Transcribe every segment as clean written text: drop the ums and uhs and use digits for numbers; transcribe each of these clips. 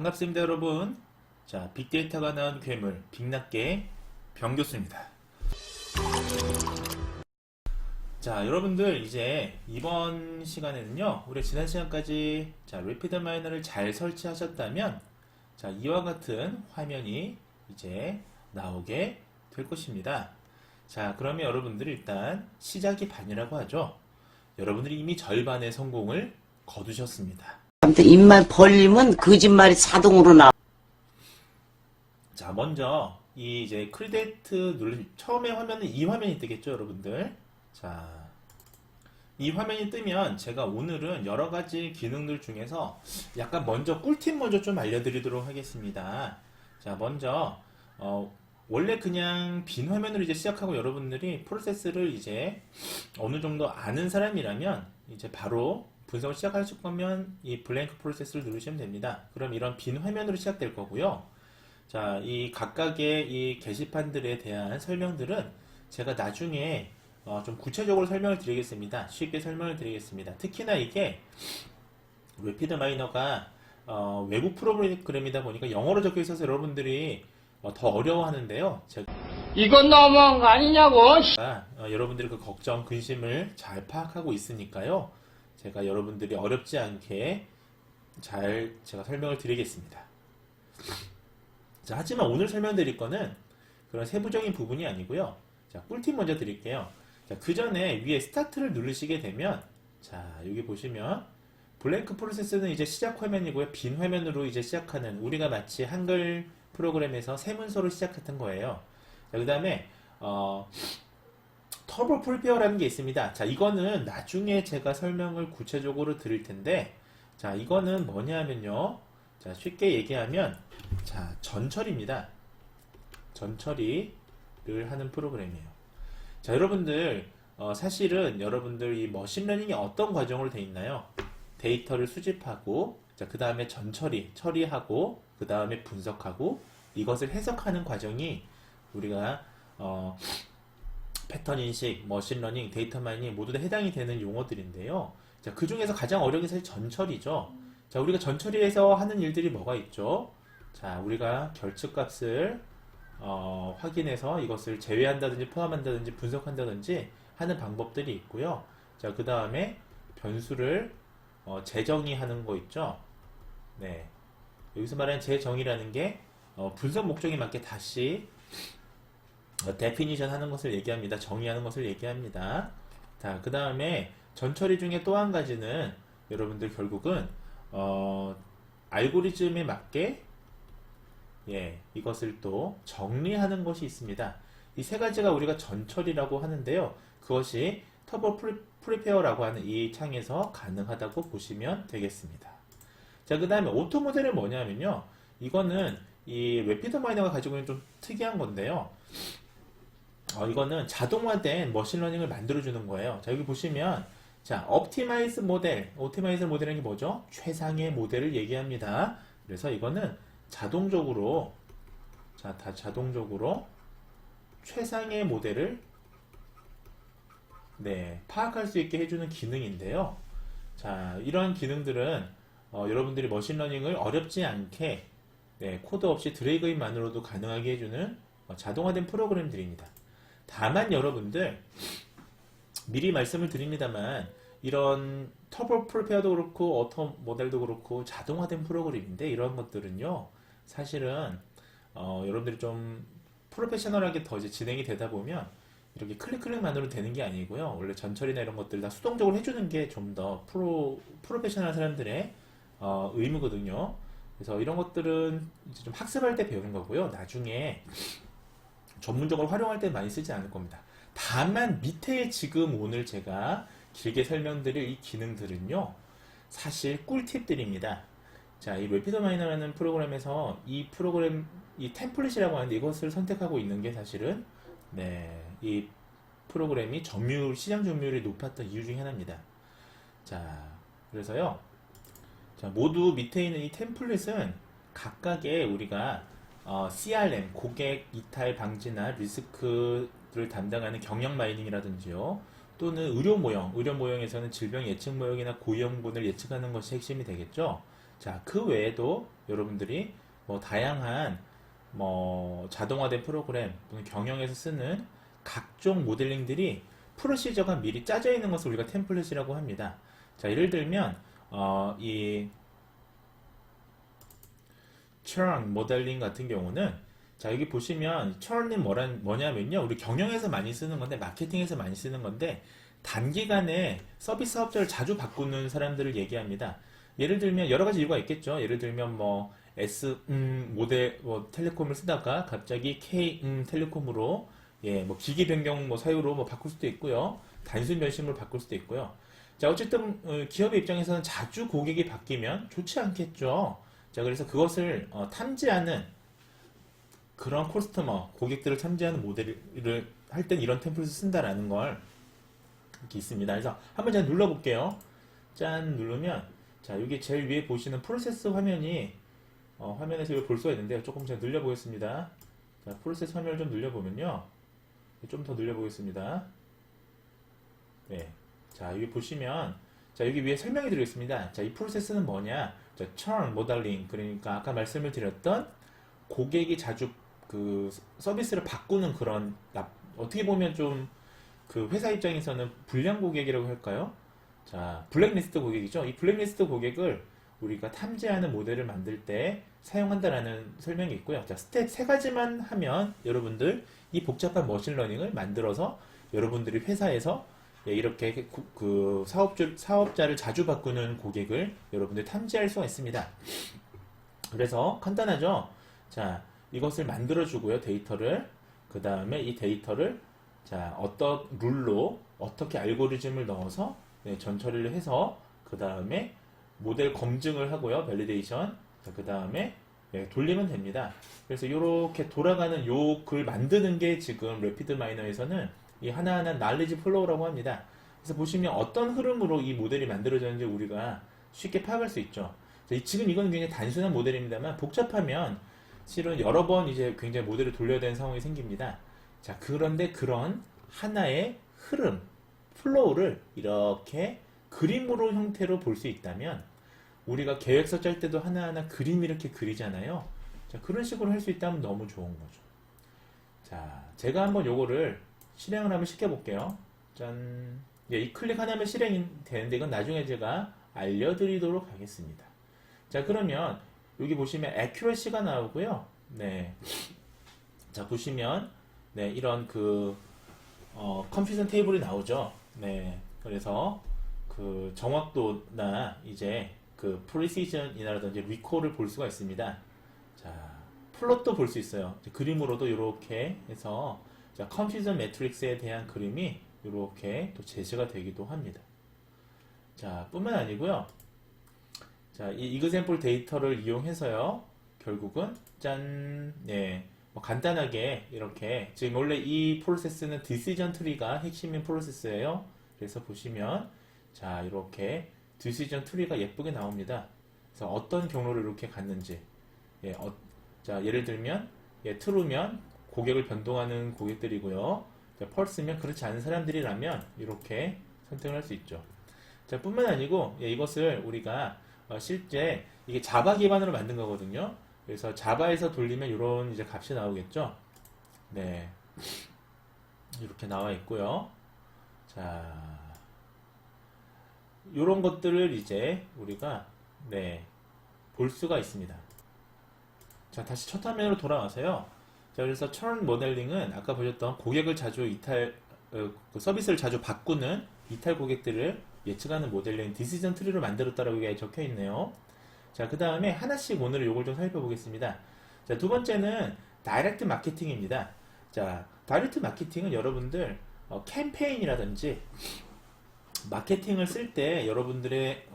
반갑습니다, 여러분. 자, 빅데이터가 낳은 괴물, 빅낫게 병교수입니다. 자, 여러분들 이제 이번 시간에는요, 우리 지난 시간까지 레피드 마이너를 잘 설치하셨다면, 자, 이와 같은 화면이 이제 나오게 될 것입니다. 자, 그러면 여러분들이 일단 시작이 반이라고 하죠. 여러분들이 이미 절반의 성공을 거두셨습니다. 아무튼 입만 벌리면 거짓말이 자동으로 나와. 자, 먼저 이 이제 크리데이트 처음에 화면은 이 화면이 뜨겠죠, 여러분들. 자, 이 화면이 뜨면 제가 오늘은 여러 가지 기능들 중에서 약간 먼저 꿀팁 먼저 좀 알려드리도록 하겠습니다. 자, 먼저 원래 그냥 빈 화면으로 이제 시작하고 여러분들이 프로세스를 이제 어느 정도 아는 사람이라면 이제 바로 분석을 시작하실 거면 이 블랭크 프로세스를 누르시면 됩니다. 그럼 이런 빈 화면으로 시작될 거고요. 자, 이 각각의 이 게시판들에 대한 설명들은 제가 나중에 좀 구체적으로 설명을 드리겠습니다. 쉽게 설명을 드리겠습니다. 특히나 이게 레피드 마이너가 외국 프로그램이다 보니까 영어로 적혀 있어서 여러분들이 더 어려워하는데요. 제가 이건 너무한 거 아니냐고. 여러분들의 그 걱정, 근심을 잘 파악하고 있으니까요. 제가 여러분들이 어렵지 않게 잘 제가 설명을 드리겠습니다. 자, 하지만 오늘 설명드릴 거는 그런 세부적인 부분이 아니고요. 자, 꿀팁 먼저 드릴게요. 자, 그 전에 위에 스타트를 누르시게 되면, 자, 여기 보시면 블랭크 프로세스는 이제 시작 화면이고요. 빈 화면으로 이제 시작하는, 우리가 마치 한글 프로그램에서 세 문서로 시작했던 거예요. 자, 그 다음에 터보 프리페어라는 게 있습니다. 자, 이거는 나중에 제가 설명을 구체적으로 드릴 텐데, 자, 이거는 뭐냐 하면요. 자, 쉽게 얘기하면, 자, 전처리입니다. 전처리를 하는 프로그램이에요. 자, 여러분들, 사실은 여러분들 이 머신러닝이 어떤 과정으로 되어 있나요? 데이터를 수집하고, 자, 그 다음에 처리하고, 그 다음에 분석하고, 이것을 해석하는 과정이 우리가, 패턴 인식, 머신러닝, 데이터 마이닝 모두 다 해당이 되는 용어들인데요. 자, 그 중에서 가장 어려운 게 사실 전처리죠. 자, 우리가 전처리에서 하는 일들이 뭐가 있죠? 자, 우리가 결측값을 확인해서 이것을 제외한다든지 포함한다든지 분석한다든지 하는 방법들이 있고요. 자, 그 다음에 변수를 재정의하는 거 있죠. 네, 여기서 말하는 재정의라는 게 분석 목적에 맞게 다시 데피니션 하는 것을 얘기합니다. 정의하는 것을 얘기합니다. 자, 그 다음에 전처리 중에 또 한 가지는 여러분들 결국은 알고리즘에 맞게 이것을 또 정리하는 것이 있습니다. 이 세 가지가 우리가 전처리라고 하는데요. 그것이 터보 프리페어라고 하는 이 창에서 가능하다고 보시면 되겠습니다. 자, 그 다음에 오토 모델은 뭐냐면요. 이거는 이 레피드 마이너가 가지고 있는 좀 특이한 건데요. 이거는 자동화된 머신러닝을 만들어주는 거예요. 자, 여기 보시면, 자, 옵티마이즈 모델이라는 게 뭐죠? 최상의 모델을 얘기합니다. 그래서 이거는 자동적으로, 자, 자동적으로 최상의 모델을, 파악할 수 있게 해주는 기능인데요. 자, 이런 기능들은, 여러분들이 머신러닝을 어렵지 않게, 코드 없이 드래그인만으로도 가능하게 해주는 자동화된 프로그램들입니다. 다만 여러분들 미리 말씀을 드립니다만 이런 터보 프리페어도 그렇고 오토 모델도 그렇고 자동화된 프로그램인데 이런 것들은요 사실은 여러분들이 좀 프로페셔널하게 더 이제 진행이 되다 보면 이렇게 클릭만으로 되는 게 아니고요. 원래 전처리나 이런 것들 다 수동적으로 해주는 게 좀 더 프로페셔널 사람들의 의무거든요. 그래서 이런 것들은 이제 좀 학습할 때 배우는 거고요. 나중에 전문적으로 활용할 때 많이 쓰지 않을 겁니다. 다만 밑에 지금 오늘 제가 길게 설명드릴 이 기능들은요. 사실 꿀팁들입니다. 자, 이 레피드 마이너라는 프로그램에서 이 템플릿이라고 하는데 이것을 선택하고 있는 게 사실은 이 프로그램이 시장 점유율이 높았던 이유 중에 하나입니다. 자, 그래서요. 자, 모두 밑에 있는 이 템플릿은 각각의 우리가 CRM, 고객 이탈 방지나 리스크를 담당하는 경영 마이닝이라든지요. 또는 의료 모형에서는 질병 예측 모형이나 고위험군을 예측하는 것이 핵심이 되겠죠. 자, 그 외에도 여러분들이 뭐 다양한 뭐 자동화된 프로그램 또는 경영에서 쓰는 각종 모델링들이 프로시저가 미리 짜져 있는 것을 우리가 템플릿이라고 합니다. 자, 예를 들면 이 churn 모델링 같은 경우는 자, 여기 보시면 churn이 뭐냐면요, 우리 경영에서 많이 쓰는 건데, 마케팅에서 많이 쓰는 건데, 단기간에 서비스 사업자를 자주 바꾸는 사람들을 얘기합니다. 예를 들면 여러 가지 이유가 있겠죠. 예를 들면 뭐 모델 뭐 텔레콤을 쓰다가 갑자기 텔레콤으로 뭐 기기 변경 뭐 사유로 뭐 바꿀 수도 있고요. 단순 변심으로 바꿀 수도 있고요. 자, 어쨌든 기업의 입장에서는 자주 고객이 바뀌면 좋지 않겠죠. 자, 그래서 그것을 탐지하는 그런 커스터머 고객들을 탐지하는 모델을 할 땐 이런 템플릿을 쓴다라는 걸 이렇게 있습니다. 그래서 한번 제가 눌러볼게요. 짠 누르면 자, 여기 제일 위에 보시는 프로세스 화면이 화면에서 이걸 볼 수가 있는데요. 조금 제가 늘려보겠습니다. 자, 프로세스 화면을 좀 늘려보면요. 좀 더 늘려보겠습니다. 네. 자, 여기 보시면 자, 여기 위에 설명이 들어있습니다. 자, 이 프로세스는 뭐냐? 자, churn 모델링, 그러니까 아까 말씀을 드렸던 고객이 자주 그 서비스를 바꾸는 그런 어떻게 보면 좀 그 회사 입장에서는 불량 고객이라고 할까요? 자, 블랙리스트 고객이죠. 이 블랙리스트 고객을 우리가 탐지하는 모델을 만들 때 사용한다라는 설명이 있고요. 자, 스텝 세 가지만 하면 여러분들 이 복잡한 머신러닝을 만들어서 여러분들이 회사에서 이렇게 그 사업자를 자주 바꾸는 고객을 여러분들이 탐지할 수가 있습니다. 그래서 간단하죠. 자, 이것을 만들어주고요. 데이터를. 그 다음에 이 데이터를 자, 어떤 룰로 어떻게 알고리즘을 넣어서 전처리를 해서 그 다음에 모델 검증을 하고요. 밸리데이션. 그 다음에 돌리면 됩니다. 그래서 이렇게 돌아가는 요 글 만드는 게 지금 래피드 마이너에서는 이 하나하나 날리지 플로우라고 합니다. 그래서 보시면 어떤 흐름으로 이 모델이 만들어졌는지 우리가 쉽게 파악할 수 있죠. 지금 이건 굉장히 단순한 모델입니다만 복잡하면 실은 여러 번 이제 굉장히 모델을 돌려야 되는 상황이 생깁니다. 자, 그런데 그런 하나의 흐름, 플로우를 이렇게 그림으로 형태로 볼 수 있다면 우리가 계획서 짤 때도 하나하나 그림 이렇게 그리잖아요. 자, 그런 식으로 할 수 있다면 너무 좋은 거죠. 자, 제가 한번 요거를 실행을 한번 시켜볼게요. 짠. 이 클릭 하나면 실행이 되는데 이건 나중에 제가 알려드리도록 하겠습니다. 자, 그러면 여기 보시면 accuracy가 나오고요. 네. 자, 보시면 네, 이런 컴퓨전 테이블이 나오죠. 네. 그래서 그 정확도나 이제 그 프리시전이라든지 리콜을 볼 수가 있습니다. 자, 플롯도 볼 수 있어요. 그림으로도 이렇게 해서 자, 컴퓨전 매트릭스에 대한 그림이 이렇게 또 제시가 되기도 합니다. 자, 뿐만 아니고요. 자, 이 이그샘플 데이터를 이용해서요. 결국은 짠, 네, 뭐 간단하게 이렇게 지금 원래 이 프로세스는 디시전 트리가 핵심인 프로세스예요. 그래서 보시면 자, 이렇게 디시전 트리가 예쁘게 나옵니다. 그래서 어떤 경로를 이렇게 갔는지 자, 예를 들면 true면 고객을 변동하는 고객들이고요. 자, false면 그렇지 않은 사람들이라면 이렇게 선택을 할 수 있죠. 자, 뿐만 아니고 이것을 우리가 실제 이게 자바 기반으로 만든 거거든요. 그래서 자바에서 돌리면 이런 이제 값이 나오겠죠. 네, 이렇게 나와 있고요. 자, 이런 것들을 이제 우리가 볼 수가 있습니다. 자, 다시 첫 화면으로 돌아와서요. 자, 그래서 churn 모델링은 아까 보셨던 고객을 자주 그 서비스를 자주 바꾸는 이탈 고객들을 예측하는 모델링 디시전 트리로 만들었다라고 여기 적혀 있네요. 자, 그 다음에 하나씩 오늘 요걸 좀 살펴보겠습니다. 자, 두 번째는 다이렉트 마케팅입니다. 자, 다이렉트 마케팅은 여러분들 캠페인이라든지 마케팅을 쓸 때 여러분들의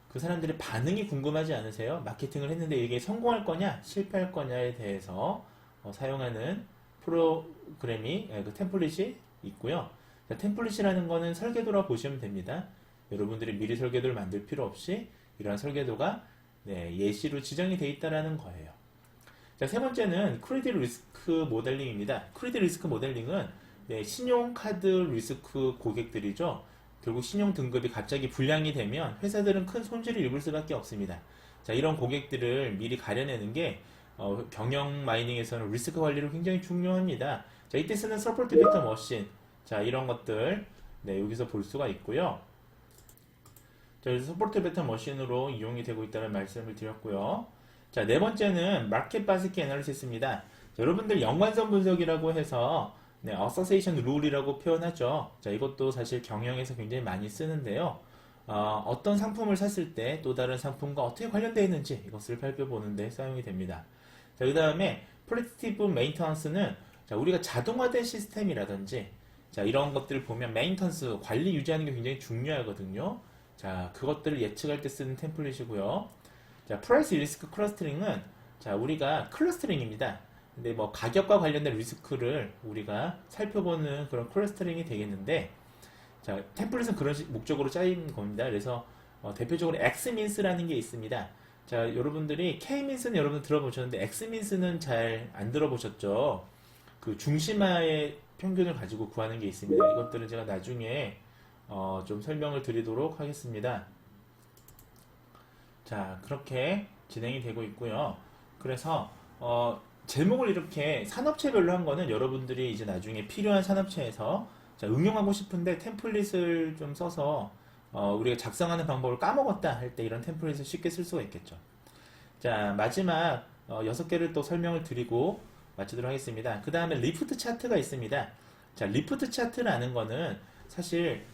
그 사람들의 반응이 궁금하지 않으세요? 마케팅을 했는데 이게 성공할 거냐 실패할 거냐에 대해서 사용하는 프로그램이 그 템플릿이 있고요. 자, 템플릿이라는 거는 설계도라 보시면 됩니다. 여러분들이 미리 설계도를 만들 필요 없이 이러한 설계도가 예시로 지정이 되어 있다는 거예요. 자, 세 번째는 크레딧 리스크 모델링입니다. 크레딧 리스크 모델링은 신용카드 리스크 고객들이죠. 결국 신용 등급이 갑자기 불량이 되면 회사들은 큰 손실을 입을 수밖에 없습니다. 자, 이런 고객들을 미리 가려내는 게 경영 마이닝에서는 리스크 관리로 굉장히 중요합니다. 자, 이때 쓰는 서포트 벡터 머신, 자, 이런 것들 네, 여기서 볼 수가 있고요. 자, 그래서 서포트 벡터 머신으로 이용이 되고 있다는 말씀을 드렸고요. 자, 네 번째는 마켓 바스켓 애널리시스입니다. 자, 여러분들 연관성 분석이라고 해서 네, 어서세이션 룰이라고 표현하죠. 자, 이것도 사실 경영에서 굉장히 많이 쓰는데요. 어떤 상품을 샀을 때 또 다른 상품과 어떻게 관련되어 있는지 이것을 살펴보는 데 사용이 됩니다. 자, 그 다음에 프리딕티브 메인터넌스는 자, 우리가 자동화된 시스템이라든지 자, 이런 것들을 보면 메인터넌스 관리 유지하는 게 굉장히 중요하거든요. 자, 그것들을 예측할 때 쓰는 템플릿이고요. 자, 프라이스 리스크 클러스터링은 자, 우리가 클러스터링입니다. 근데 뭐 가격과 관련된 리스크를 우리가 살펴보는 그런 클러스터링이 되겠는데, 자, 템플릿은 그런 목적으로 짜인 겁니다. 그래서 대표적으로 X민스라는 게 있습니다. 자, 여러분들이 K민스는 여러분 들어보셨는데 X민스는 잘 안 들어보셨죠? 그 중심화의 평균을 가지고 구하는 게 있습니다. 이것들은 제가 나중에 좀 설명을 드리도록 하겠습니다. 자, 그렇게 진행이 되고 있고요. 그래서 제목을 이렇게 산업체별로 한 거는 여러분들이 이제 나중에 필요한 산업체에서 자, 응용하고 싶은데 템플릿을 좀 써서 우리가 작성하는 방법을 까먹었다 할 때 이런 템플릿을 쉽게 쓸 수가 있겠죠. 자, 마지막 6개를 또 설명을 드리고 마치도록 하겠습니다. 그 다음에 리프트 차트가 있습니다. 자, 리프트 차트라는 거는 사실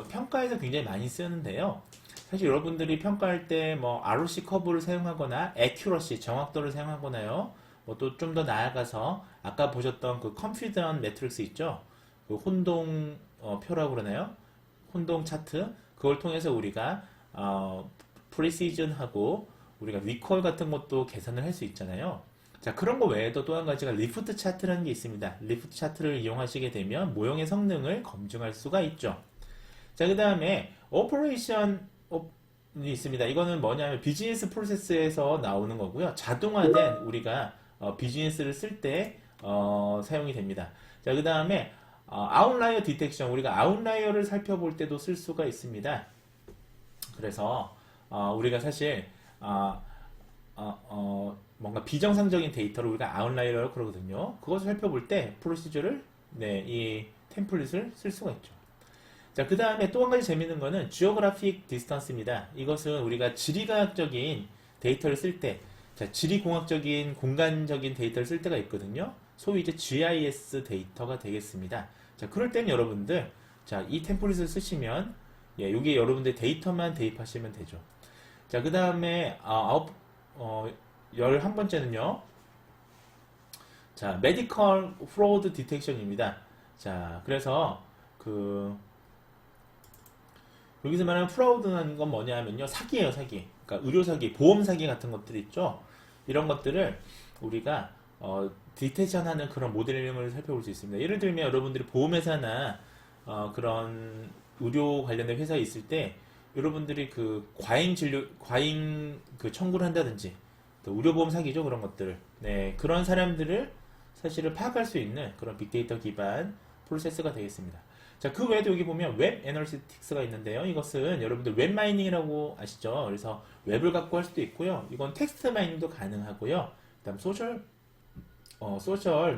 평가에서 굉장히 많이 쓰는데요. 사실 여러분들이 평가할 때 뭐 ROC 커브를 사용하거나 accuracy 정확도를 사용하거나요. 뭐 또 좀 더 나아가서 아까 보셨던 그 confidence 매트릭스 있죠. 그 혼동 표라고 그러나요? 혼동 차트 그걸 통해서 우리가 precision하고 우리가 recall 같은 것도 계산을 할 수 있잖아요. 자, 그런 거 외에도 또 한 가지가 리프트 차트라는 게 있습니다. 리프트 차트를 이용하시게 되면 모형의 성능을 검증할 수가 있죠. 자, 그 다음에 오퍼레이션이 있습니다. 이거는 뭐냐면 비즈니스 프로세스에서 나오는 거고요. 자동화된 우리가 비즈니스를 쓸 때 사용이 됩니다. 자, 그 다음에 아웃라이어 디텍션, 우리가 아웃라이어를 살펴볼 때도 쓸 수가 있습니다. 그래서 우리가 사실 뭔가 비정상적인 데이터를 우리가 아웃라이어라고 그러거든요. 그것을 살펴볼 때 프로시저를 네, 이 템플릿을 쓸 수가 있죠. 자, 그 다음에 또 한 가지 재밌는 거는 지오그래픽 디스턴스입니다. 이것은 우리가 지리과학적인 데이터를 쓸 때, 자, 지리공학적인 공간적인 데이터를 쓸 때가 있거든요. 소위 이제 GIS 데이터가 되겠습니다. 자, 그럴 때는 여러분들, 자, 이 템플릿을 쓰시면, 예, 여기에 여러분들 데이터만 대입하시면 되죠. 자, 그 다음에, 11번째는요. 자, 메디컬 프로드 디텍션입니다. 자, 그래서, 여기서 말하는 프라우드라는 건 뭐냐면요. 사기예요, 사기. 그러니까 의료 사기, 보험 사기 같은 것들 있죠. 이런 것들을 우리가 디텍션하는 그런 모델링을 살펴볼 수 있습니다. 예를 들면 여러분들이 보험회사나 그런 의료 관련된 회사에 있을 때 여러분들이 그 과잉 그 청구를 한다든지 또 의료보험 사기죠, 그런 것들을. 네, 그런 사람들을 사실을 파악할 수 있는 그런 빅데이터 기반 프로세스가 되겠습니다. 자, 그 외에도 여기 보면 웹 애널리틱스가 있는데요. 이것은 여러분들 웹 마이닝이라고 아시죠? 그래서 웹을 갖고 할 수도 있고요. 이건 텍스트 마이닝도 가능하고요. 그다음 소셜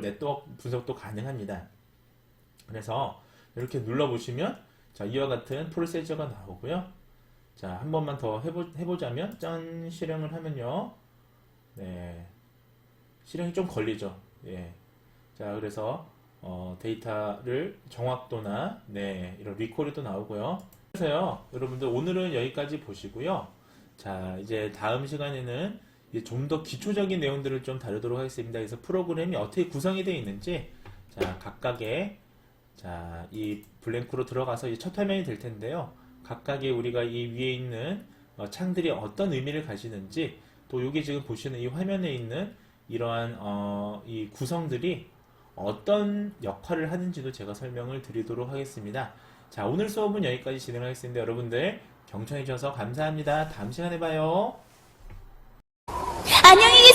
네트워크 분석도 가능합니다. 그래서 이렇게 눌러보시면 자, 이와 같은 프로세저가 나오고요. 자, 한 번만 더 해보자면 짠 실행을 하면요. 네, 실행이 좀 걸리죠. 예. 자, 그래서 데이터를 정확도나 네, 이런 리콜이 또 나오고요. 그래서요, 여러분들 오늘은 여기까지 보시고요. 자, 이제 다음 시간에는 좀 더 기초적인 내용들을 좀 다루도록 하겠습니다. 그래서 프로그램이 어떻게 구성이 되어 있는지 자, 각각의 자, 이 블랭크로 들어가서 이제 첫 화면이 될 텐데요. 각각의 우리가 이 위에 있는 창들이 어떤 의미를 가지는지 또 여기 지금 보시는 이 화면에 있는 이러한 이 구성들이 어떤 역할을 하는지도 제가 설명을 드리도록 하겠습니다. 자, 오늘 수업은 여기까지 진행하겠습니다. 여러분들 경청해 주셔서 감사합니다. 다음 시간에 봐요. 안녕히 계세요.